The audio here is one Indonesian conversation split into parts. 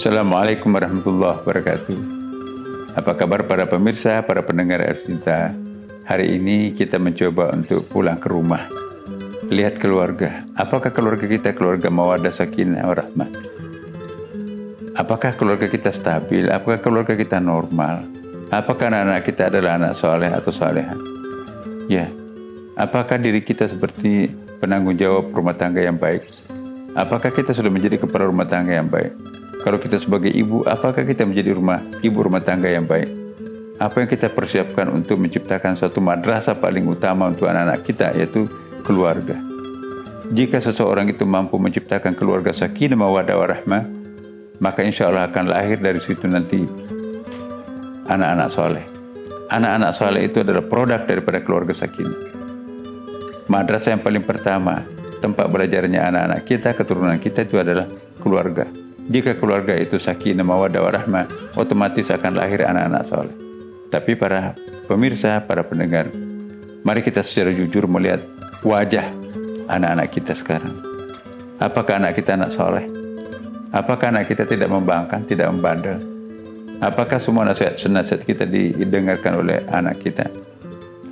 Assalamualaikum warahmatullahi wabarakatuh. Apa kabar para pemirsa, para pendengar RCTI? Hari ini kita mencoba untuk pulang ke rumah, lihat keluarga. Apakah keluarga kita keluarga mawaddah, sakinah, warahmah? Apakah keluarga kita stabil? Apakah keluarga kita normal? Apakah anak-anak kita adalah anak soleh atau soleha? Ya. Apakah diri kita seperti penanggung jawab rumah tangga yang baik? Apakah kita sudah menjadi kepala rumah tangga yang baik? Kalau kita sebagai ibu, apakah kita menjadi ibu rumah tangga yang baik? Apa yang kita persiapkan untuk menciptakan suatu madrasah paling utama untuk anak-anak kita, yaitu keluarga. Jika seseorang itu mampu menciptakan keluarga sakinah, mawaddah, warahmah, maka insya Allah akan lahir dari situ nanti anak-anak soleh. Anak-anak soleh itu adalah produk daripada keluarga sakinah. Madrasah yang paling pertama, tempat belajarnya anak-anak kita, keturunan kita itu adalah keluarga. Jika keluarga itu sakinah, mawaddah, warahmah, otomatis akan lahir anak-anak soleh. Tapi para pemirsa, para pendengar, mari kita secara jujur melihat wajah anak-anak kita sekarang. Apakah anak kita anak soleh? Apakah anak kita tidak membangkang, tidak membandel? Apakah semua nasihat kita didengarkan oleh anak kita?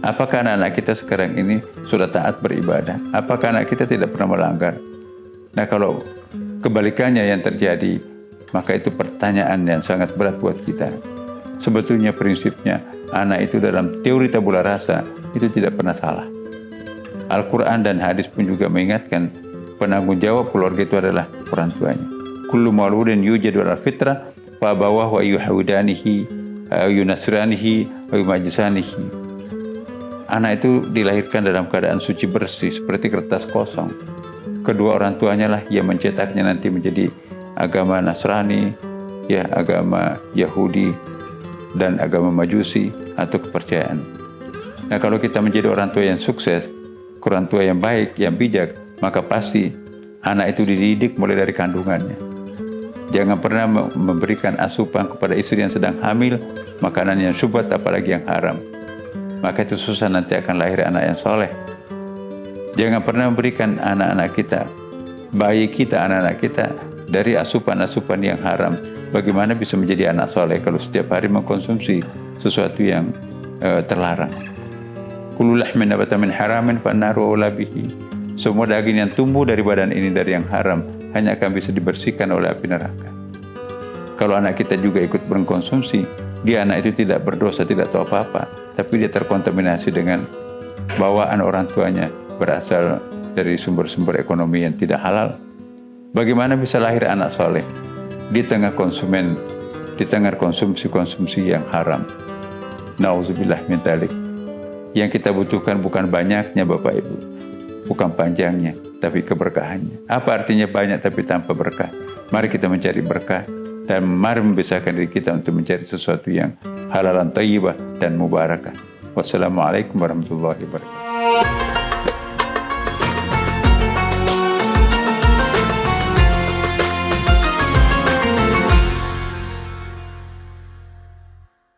Apakah anak-anak kita sekarang ini sudah taat beribadah? Apakah anak kita tidak pernah melanggar? Nah, kalau kebalikannya yang terjadi, maka itu pertanyaan yang sangat berat buat kita. Sebetulnya prinsipnya, anak itu dalam teori tabula rasa itu tidak pernah salah. Al-Quran dan hadis pun juga mengingatkan penanggung jawab keluarga itu adalah orang tuanya. Kullu mauludin yujadu ala fitrah fa abawahu ayyuhawidanihi ayyunasranihi ayyumajisanihi. Anak itu dilahirkan dalam keadaan suci bersih seperti kertas kosong. Kedua orang tuanya lah yang mencetaknya nanti menjadi agama Nasrani, ya agama Yahudi dan agama Majusi atau kepercayaan. Nah, kalau kita menjadi orang tua yang sukses, orang tua yang baik, yang bijak, maka pasti anak itu dididik mulai dari kandungannya. Jangan pernah memberikan asupan kepada istri yang sedang hamil makanan yang syubhat, apalagi yang haram. Maka itu susah nanti akan lahir anak yang soleh. Jangan pernah memberikan anak-anak kita, bayi kita, anak-anak kita dari asupan-asupan yang haram. Bagaimana bisa menjadi anak soleh kalau setiap hari mengkonsumsi sesuatu yang terlarang? Kullu lahmin nabata min haramin fannaru aula bihi. Semua daging yang tumbuh dari badan ini dari yang haram hanya akan bisa dibersihkan oleh api neraka. Kalau anak kita juga ikut mengkonsumsi, dia anak itu tidak berdosa, tidak tahu apa-apa, tapi dia terkontaminasi dengan bawaan orang tuanya berasal dari sumber-sumber ekonomi yang tidak halal. Bagaimana bisa lahir anak soleh di tengah konsumsi yang haram? Nauzubillah min dzalik. Yang kita butuhkan bukan banyaknya Bapak Ibu, bukan panjangnya, tapi keberkahannya. Apa artinya banyak tapi tanpa berkah? Mari kita mencari berkah dan mari membesarkan diri kita untuk mencari sesuatu yang halalan thayyibah dan mubarakah. Wassalamualaikum warahmatullahi wabarakatuh.